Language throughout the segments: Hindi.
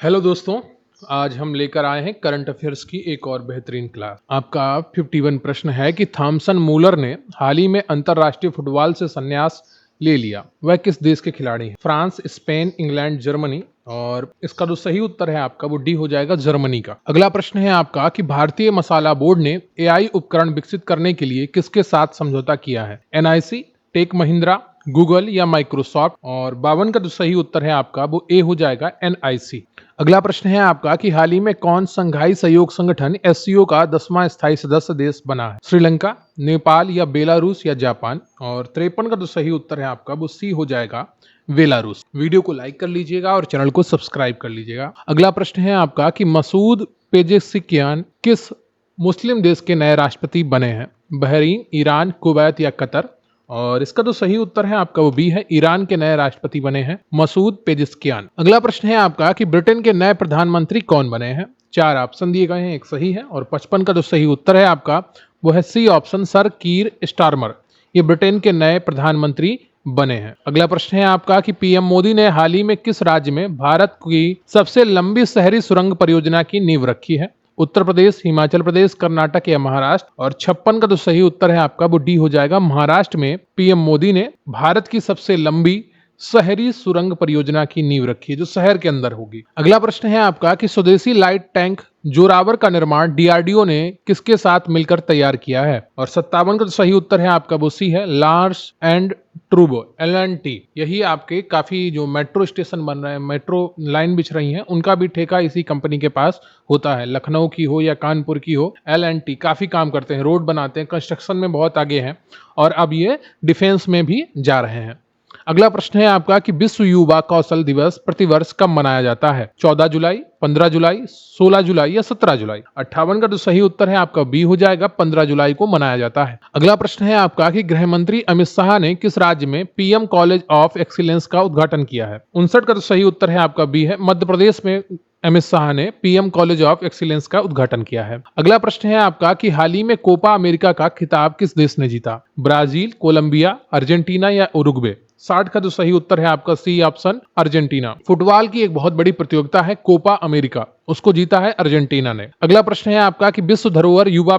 हेलो दोस्तों। आज हम लेकर आए हैं करंट अफेयर्स की एक और बेहतरीन क्लास। आपका 51 प्रश्न है कि थॉमसन मूलर ने हाल ही में अंतरराष्ट्रीय फुटबॉल से संन्यास ले लिया, वह किस देश के खिलाड़ी हैं? France, Spain, England, Germany. और इसका जो सही उत्तर है आपका वो डी हो जाएगा, जर्मनी का। अगला प्रश्न है आपका कि भारतीय मसाला बोर्ड ने एआई उपकरण विकसित करने के लिए किसके साथ समझौता किया है? एनआईसी, टेक महिंद्रा, गूगल या माइक्रोसॉफ्ट। और 52 का जो सही उत्तर है आपका वो ए हो जाएगा, एनआईसी। अगला प्रश्न है आपका कि हाल ही में कौन संघाई सहयोग संगठन एससीओ का 10वां स्थायी सदस्य देश बना है? श्रीलंका, नेपाल या बेलारूस या जापान। और 53 का जो सही उत्तर है आपका वो सी हो जाएगा, बेलारूस। वीडियो को लाइक कर लीजिएगा और चैनल को सब्सक्राइब कर लीजिएगा। अगला प्रश्न है आपका कि मसूद पेजेशिकियान किस मुस्लिम देश के नए राष्ट्रपति बने हैं? बहरीन, ईरान, कुवैत या कतर। और इसका जो सही उत्तर है आपका वो बी है, ईरान के नए राष्ट्रपति बने हैं मसूद पेजेशिकियान। अगला प्रश्न है आपका कि ब्रिटेन के नए प्रधानमंत्री कौन बने हैं? 4 ऑप्शन दिए गए हैं, एक सही है। और 55 का जो सही उत्तर है आपका वो है सी ऑप्शन, सर कीर स्टारमर। ये ब्रिटेन के नए प्रधानमंत्री बने हैं। अगला प्रश्न है आपका कि पीएम मोदी ने हाल ही में किस राज्य में भारत की सबसे लंबी शहरी सुरंग परियोजना की नींव रखी है? उत्तर प्रदेश, हिमाचल प्रदेश, कर्नाटक या महाराष्ट्र। और 56 का जो सही उत्तर है आपका वो डी हो जाएगा, महाराष्ट्र में पीएम मोदी ने भारत की सबसे लंबी शहरी सुरंग परियोजना की नींव रखी है, जो शहर के अंदर होगी। अगला प्रश्न है आपका कि स्वदेशी लाइट टैंक जोरावर का निर्माण डीआरडीओ ने किसके साथ मिलकर तैयार किया है? और 57 का जो सही उत्तर है आपका वो सी है, लार्स एंड ट्रूबो, एलएनटी। यही आपके काफी जो मेट्रो स्टेशन बन रहे हैं, मेट्रो लाइन बिछ रही हैं, उनका भी ठेका इसी कंपनी के पास होता है। लखनऊ की हो या कानपुर की हो, एलएनटी काफी काम करते हैं, रोड बनाते हैं, कंस्ट्रक्शन में बहुत आगे हैं और अब ये डिफेंस में भी जा रहे हैं। अगला प्रश्न है आपका कि विश्व युवा कौशल दिवस प्रतिवर्ष कब मनाया जाता है? 14 जुलाई, 15 जुलाई, 16 जुलाई या 17 जुलाई। 58 का जो सही उत्तर है आपका बी हो जाएगा, 15 जुलाई को मनाया जाता है। अगला प्रश्न है आपका कि गृह मंत्री अमित शाह ने किस राज्य में पीएम कॉलेज ऑफ एक्सीलेंस का उद्घाटन किया है? 59 का जो सही उत्तर है आपका बी है, मध्य प्रदेश में अमित शाह ने पीएम कॉलेज ऑफ एक्सीलेंस का उद्घाटन किया है। अगला प्रश्न है आपका कि हाल ही में कोपा अमेरिका का खिताब किस देश ने जीता? ब्राजील, कोलंबिया, अर्जेंटीना या उरुग्वे। 60 का जो सही उत्तर है आपका सी ऑप्शन, अर्जेंटीना। फुटबॉल की एक बहुत बड़ी प्रतियोगिता है कोपा अमेरिका, उसको जीता है अर्जेंटीना ने। अगला प्रश्न है आपका कि विश्व धरोहर युवा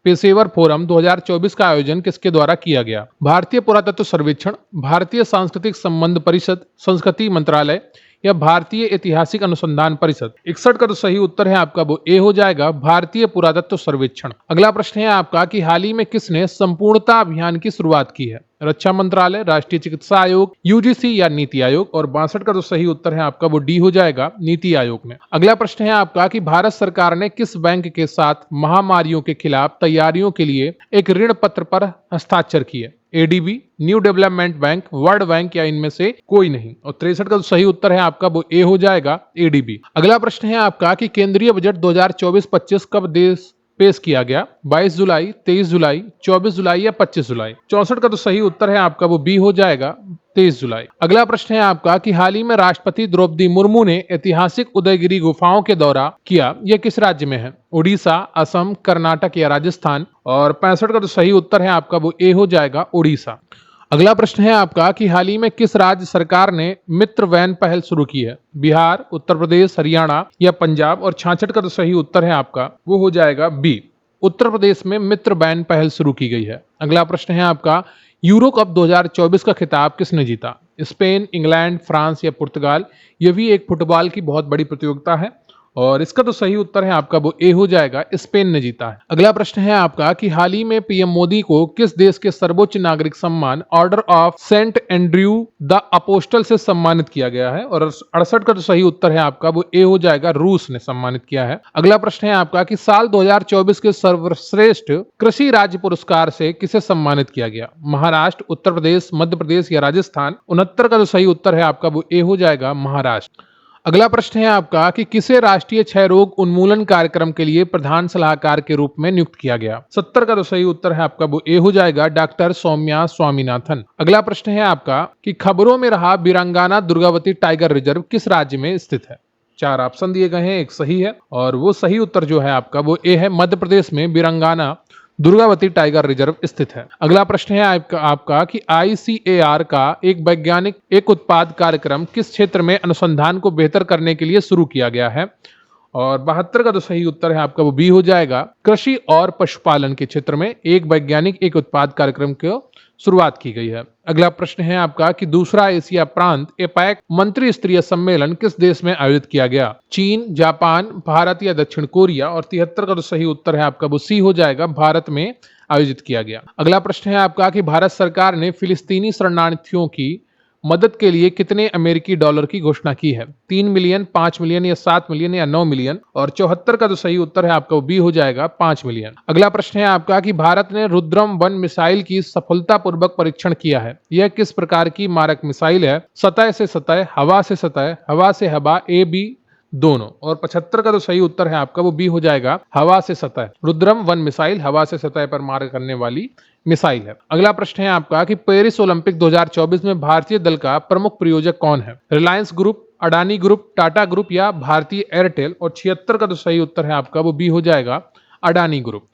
पेशेवर फोरम 2024 का आयोजन किसके द्वारा किया गया? भारतीय पुरातत्व सर्वेक्षण, भारतीय सांस्कृतिक संबंध परिषद, संस्कृति मंत्रालय या भारतीय ऐतिहासिक अनुसंधान परिषद। 61 का तो सही उत्तर है आपका वो ए हो जाएगा, भारतीय पुरातत्व सर्वेक्षण। अगला प्रश्न है आपका कि हाल ही में किसने संपूर्णता अभियान की शुरुआत की है? रक्षा मंत्रालय, राष्ट्रीय चिकित्सा आयोग, यूजीसी या नीति आयोग। और 62 का जो सही उत्तर है आपका वो डी हो जाएगा, नीति आयोग ने। अगला प्रश्न है आपका कि भारत सरकार ने किस बैंक के साथ महामारियों के खिलाफ तैयारियों के लिए एक ऋण पत्र पर हस्ताक्षर किए? ADB, new development bank, world bank या इनमें से कोई नहीं। और 63 का जो सही उत्तर है आपका वो ए हो जाएगा, एडीबी। अगला प्रश्न है आपका कि केंद्रीय बजट 2024-25 कब देश पेश किया गया? 22 जुलाई, 23 जुलाई, 24 जुलाई या 25 जुलाई। 64 का तो सही उत्तर है आपका वो बी हो जाएगा, 23 जुलाई। अगला प्रश्न है आपका कि हाल ही में राष्ट्रपति द्रौपदी मुर्मू ने ऐतिहासिक उदयगिरी गुफाओं के दौरा किया, यह किस राज्य में है? उड़ीसा, असम, कर्नाटक या राजस्थान। और 65 का तो सही उत्तर है आपका वो ए हो जाएगा, उड़ीसा। अगला प्रश्न है आपका कि हाल ही में किस राज्य सरकार ने मित्र वैन पहल शुरू की है? बिहार, उत्तर प्रदेश, हरियाणा या पंजाब। और 66 का तो सही उत्तर है आपका वो हो जाएगा बी, उत्तर प्रदेश में मित्र वैन पहल शुरू की गई है। अगला प्रश्न है आपका, यूरो कप 2024 का खिताब किसने जीता? स्पेन, इंग्लैंड, फ्रांस या पुर्तगाल। यह भी एक फुटबॉल की बहुत बड़ी प्रतियोगिता है और इसका तो सही उत्तर है आपका वो ए हो जाएगा, स्पेन ने जीता है। अगला प्रश्न है आपका कि हाल ही में पीएम मोदी को किस देश के सर्वोच्च नागरिक सम्मान Order of Saint Andrew the Apostle से सम्मानित किया गया है? और 68 का जो सही उत्तर है आपका वो ए हो जाएगा, रूस ने सम्मानित किया है। अगला प्रश्न है आपका कि साल 2024 के सर्वश्रेष्ठ कृषि राज्य पुरस्कार से किसे सम्मानित किया गया? महाराष्ट्र, उत्तर प्रदेश, मध्य प्रदेश या राजस्थान। 69 का जो सही उत्तर है आपका वो ए हो जाएगा, महाराष्ट्र। अगला प्रश्न है आपका कि किसे राष्ट्रीय क्षय रोग उन्मूलन कार्यक्रम के लिए प्रधान सलाहकार के रूप में नियुक्त किया गया? 70 का जो सही उत्तर है आपका वो ए हो जाएगा, डॉक्टर सौम्या स्वामीनाथन। अगला प्रश्न है आपका कि खबरों में रहा वीरांगना दुर्गावती टाइगर रिजर्व किस राज्य में स्थित है? 4 ऑप्शन दिए गए हैं, एक सही है और वो सही उत्तर जो है आपका वो ए है, मध्य प्रदेश में वीरांगना दुर्गावती टाइगर रिजर्व स्थित है। अगला प्रश्न है आपका कि ICAR का एक उत्पाद कार्यक्रम किस क्षेत्र में अनुसंधान को बेहतर करने के लिए शुरू किया गया है? और 72 का जो सही उत्तर है आपका वो बी हो जाएगा। कृषि और पशुपालन के क्षेत्र में एक उत्पाद कार्यक्रम की शुरुआत की गई है। अगला प्रश्न है आपका कि दूसरा एशिया प्रांत एपैक मंत्री स्तरीय सम्मेलन किस देश में आयोजित किया गया? चीन, जापान, भारत या दक्षिण कोरिया? और 73 का जो सही उत्तर है आपका वो सी हो जाएगा, भारत में आयोजित किया गया। अगला प्रश्न है आपका कि भारत सरकार ने फिलिस्तीनी शरणार्थियों की मदद के लिए कितने अमेरिकी डॉलर की घोषणा की है? 3 मिलियन, 5 मिलियन या 7 मिलियन या 9 मिलियन? और 74 का जो सही उत्तर है आपका वो बी हो जाएगा, 5 मिलियन। अगला प्रश्न है आपका कि भारत ने रुद्रम 1 मिसाइल की सफलतापूर्वक परीक्षण किया है। यह किस प्रकार की मारक मिसाइल है? सतह से सतह, हवा से सतह, हवा से हवा, ए बी दोनों? और 75 का जो सही उत्तर है आपका वो बी हो जाएगा, हवा से सतह। रुद्रम 1 मिसाइल हवा से सतह पर मार करने वाली मिसाइल है। अगला प्रश्न है आपका कि पेरिस ओलंपिक 2024 में भारतीय दल का प्रमुख प्रायोजक कौन है? Reliance group, Adani group, Tata group या भारतीय एयरटेल? और 76 का जो सही उत्तर है आपका वो बी हो जाएगा, अडानी ग्रुप।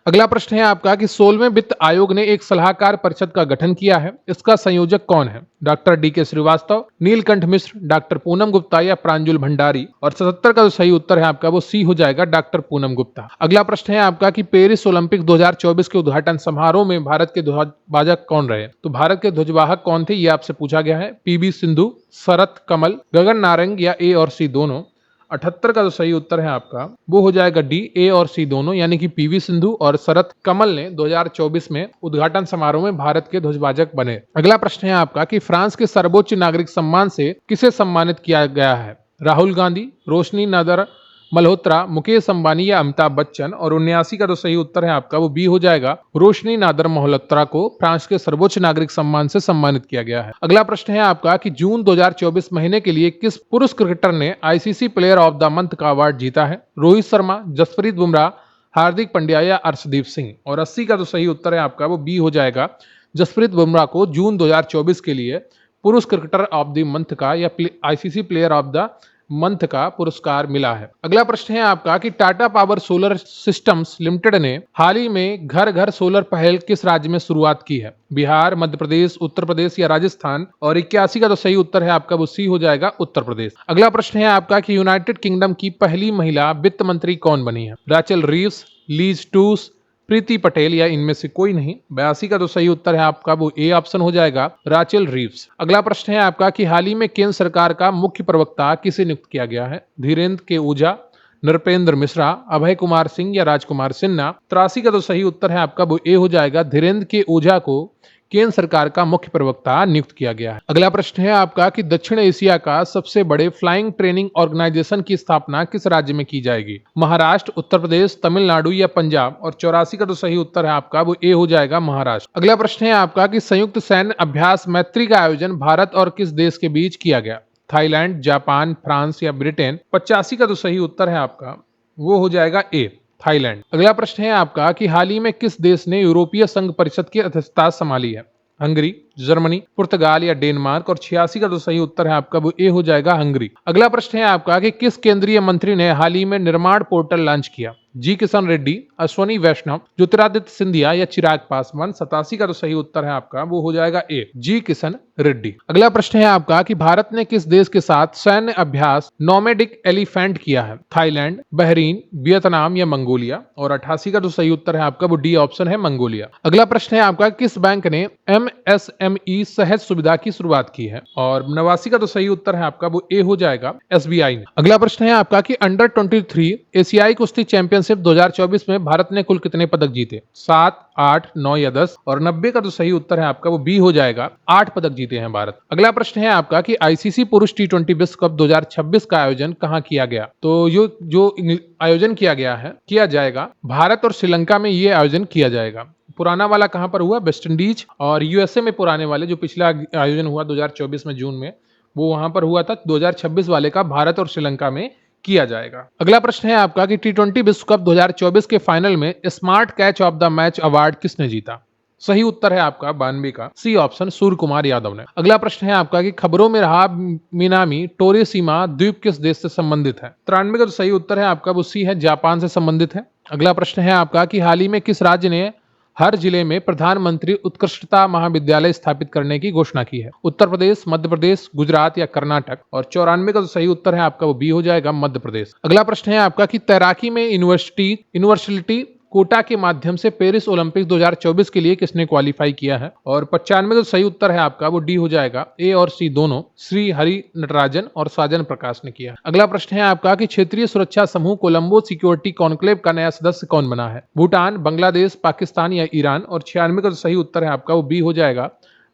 अगला प्रश्न है आपका कि 16वें वित्त आयोग ने एक सलाहकार परिषद का गठन किया है। इसका संयोजक कौन है? डॉक्टर DK श्रीवास्तव, नीलकंठ मिश्र, डॉक्टर पूनम गुप्ता या प्रांजुल भंडारी? और 77 का जो सही उत्तर है आपका वो सी हो जाएगा, डॉक्टर पूनम गुप्ता। अगला प्रश्न है आपका कि पेरिस ओलंपिक 2024 के उद्घाटन समारोह में भारत के ध्वजवाहक कौन रहे? तो भारत के ध्वजवाहक कौन थे ये आपसे पूछा गया है। PV सिंधु, शरत कमल, गगन नारंग या ए और सी दोनों? 78 का जो सही उत्तर है आपका वो हो जाएगा डी, ए और सी दोनों, यानी कि PV सिंधु और शरत कमल ने 2024 में उद्घाटन समारोह में भारत के ध्वजवाहक बने। अगला प्रश्न है आपका कि फ्रांस के सर्वोच्च नागरिक सम्मान से किसे सम्मानित किया गया है? राहुल गांधी, रोशनी नादर मल्होत्रा, मुकेश अंबानी या अमिताभ बच्चन? और 79 का जो सही उत्तर है आपका वो बी हो जाएगा, रोशनी नादर मल्होत्रा को फ्रांस के सर्वोच्च नागरिक सम्मान से सम्मानित किया गया है। अगला प्रश्न है आपका कि जून 2024 महीने के लिए किस पुरुष क्रिकेटर ने ICC player of the month का अवार्ड जीता है? रोहित शर्मा, जसप्रीत बुमराह, हार्दिक पांड्या या अर्शदीप सिंह? और 80 का जो सही उत्तर है आपका वो बी हो जाएगा, जसप्रीत बुमराह को जून 2024 के लिए पुरुष क्रिकेटर ऑफ द मंथ का या ICC player of the month का पुरस्कार मिला है। अगला प्रश्न है आपका कि Tata power solar systems limited ने हाल ही में घर घर सोलर पहल किस राज्य में शुरुआत की है? बिहार, मध्य प्रदेश, उत्तर प्रदेश या राजस्थान? और 81 का जो सही उत्तर है आपका वो सी हो जाएगा, उत्तर प्रदेश। अगला प्रश्न है आपका कि यूनाइटेड किंगडम की पहली महिला वित्त मंत्री कौन बनी है? रैचल रीव्स, लीज ट्रूस, प्रीति पटेल या इनमें से कोई नहीं? 82 का जो सही उत्तर है आपका वो ए ऑप्शन हो जाएगा, राचेल रीव्स। अगला प्रश्न है आपका कि हाल ही में केंद्र सरकार का मुख्य प्रवक्ता किसे नियुक्त किया गया है? धीरेन्द्र के ओझा, नृपेंद्र मिश्रा, अभय कुमार सिंह या राजकुमार सिन्हा? 83 का जो सही उत्तर है आपका वो ए हो जाएगा, धीरेन्द्र के ओझा को केंद्र सरकार का मुख्य प्रवक्ता नियुक्त किया गया है। अगला प्रश्न है आपका कि दक्षिण एशिया का सबसे बड़े फ्लाइंग ट्रेनिंग ऑर्गेनाइजेशन की स्थापना किस राज्य में की जाएगी? महाराष्ट्र, उत्तर प्रदेश, तमिलनाडु या पंजाब? और 84 का जो सही उत्तर है आपका वो ए हो जाएगा, महाराष्ट्र। अगला प्रश्न है आपका कि संयुक्त सैन्य अभ्यास मैत्री का आयोजन भारत और किस देश के बीच किया गया? थाईलैंड, जापान, फ्रांस या ब्रिटेन? 85 का जो सही उत्तर है आपका वो हो जाएगा ए, थाईलैंड। अगला प्रश्न है आपका कि हाल ही में किस देश ने यूरोपीय संघ परिषद की अध्यक्षता संभाली है? हंगरी, जर्मनी, पुर्तगाल या डेनमार्क? और 86 का जो सही उत्तर है आपका वो ए हो जाएगा, हंगरी। अगला प्रश्न है आपका कि किस केंद्रीय मंत्री ने हाल ही में निर्माण पोर्टल लॉन्च किया? जी किशन रेड्डी, अश्वनी वैष्णव, ज्योतिरादित्य सिंधिया या चिराग पासवान? 87 का जो सही उत्तर है आपका वो हो जाएगा ए, जी किशन रेड्डी। अगला प्रश्न है आपका कि भारत ने किस देश के साथ सैन्य अभ्यास नोमैडिक एलिफेंट किया है? थाईलैंड, बहरीन, वियतनाम या मंगोलिया? और 88 का जो सही उत्तर है आपका वो डी ऑप्शन है, मंगोलिया। अगला प्रश्न है आपका किस बैंक ने MSME सहज सुविधा की शुरुआत की है? और 89 का जो सही उत्तर है आपका वो ए हो जाएगा, SBI ने। अगला प्रश्न है आपका कि अंडर 23 एशियाई कुश्ती चैंपियनशिप 2024 में भारत ने कुल कितने पदक जीते? 7, 8, 9 या 10? और 90 का जो सही उत्तर है आपका वो बी हो जाएगा, 8 पदक जीते हैं भारत। अगला प्रश्न है आपका कि ICC पुरुष T20 विश्व कप 2026 का आयोजन कहाँ किया गया? तो जो आयोजन किया जाएगा भारत और श्रीलंका में ये आयोजन किया जाएगा। पुराना वाला कहां पर हुआ? वेस्ट इंडीज और USA में। पुराने वाले जो पिछला आयोजन हुआ 2024 में जून में, वो वहां पर हुआ था। 2026 वाले का भारत और श्रीलंका में किया जाएगा। अगला प्रश्न है आपका कि T20 विश्व कप 2024 के फाइनल में smart catch of the match award किसने जीता? सही उत्तर है आपका 92 का सी ऑप्शन, सूर्य कुमार यादव ने। अगला प्रश्न है आपका कि खबरों में रहा मिनामी टोरेसीमा द्वीप किस देश से संबंधित है? 93 का जो सही उत्तर है आपका वो सी है, जापान से संबंधित है। अगला प्रश्न है आपका कि हाल ही में किस राज्य ने हर जिले में प्रधानमंत्री उत्कृष्टता महाविद्यालय स्थापित करने की घोषणा की है? उत्तर प्रदेश, मध्य प्रदेश, गुजरात या कर्नाटक? और 94 का जो सही उत्तर है आपका वो बी हो जाएगा, मध्य प्रदेश। अगला प्रश्न है आपका कि तैराकी में यूनिवर्सिटी कोटा के माध्यम से पेरिस ओलंपिक 2024 के लिए किसने क्वालिफाई किया है? और 95 जो सही उत्तर है आपका वो डी हो जाएगा, ए और सी दोनों, श्री हरि नटराजन और साजन प्रकाश ने किया है। अगला प्रश्न है आपका कि क्षेत्रीय सुरक्षा समूह कोलंबो सिक्योरिटी कॉन्क्लेव का नया सदस्य कौन बना है? भूटान, बांग्लादेश, पाकिस्तान या ईरान? और 96 का जो सही उत्तर है आपका वो बी हो जाएगा,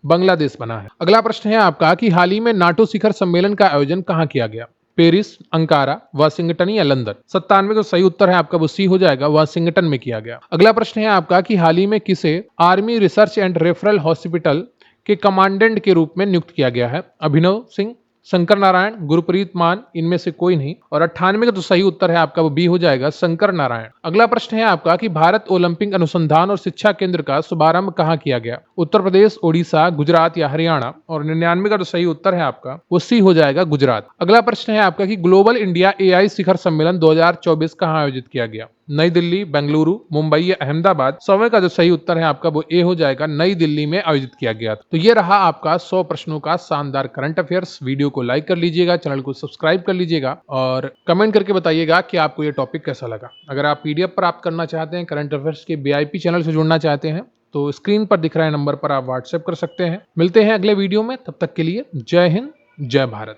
बांग्लादेश बना है। अगला प्रश्न है आपका कि हाल ही में नाटो शिखर सम्मेलन का आयोजन कहां किया गया? पेरिस, अंकारा, वाशिंगटन या लंदन? 97 का सही उत्तर है आपका वो सी हो जाएगा, वाशिंगटन में किया गया। अगला प्रश्न है आपका कि हाल ही में किसे army research and referral hospital के कमांडेंट के रूप में नियुक्त किया गया है? अभिनव सिंह, शंकर नारायण, गुरप्रीत मान, इनमें से कोई नहीं। और 98 का जो सही उत्तर है आपका वो बी हो जाएगा, शंकर नारायण। अगला प्रश्न है आपका कि भारत ओलंपिक अनुसंधान और शिक्षा केंद्र का शुभारंभ कहां किया गया? उत्तर प्रदेश, ओडिशा, गुजरात या हरियाणा? और 99 का जो सही उत्तर है आपका वो सी हो जाएगा, गुजरात। अगला प्रश्न है आपका कि ग्लोबल इंडिया एआई शिखर सम्मेलन 2024 कहां आयोजित किया गया? नई दिल्ली, बेंगलुरु, मुंबई या अहमदाबाद? 100 का जो सही उत्तर है आपका वो ए हो जाएगा, नई दिल्ली में आयोजित किया गया। तो ये रहा आपका 100 प्रश्नों का शानदार करंट अफेयर्स। वीडियो को लाइक कर लीजिएगा, चैनल को सब्सक्राइब कर लीजिएगा और कमेंट करके बताइएगा कि आपको ये टॉपिक कैसा लगा। अगर आप पीडीएफ प्राप्त करना चाहते हैं, करंट अफेयर्स के वीआईपी चैनल से जुड़ना चाहते हैं तो स्क्रीन पर दिख रहे नंबर पर आप व्हाट्सएप कर सकते हैं। मिलते हैं अगले वीडियो में, तब तक के लिए जय हिंद, जय भारत।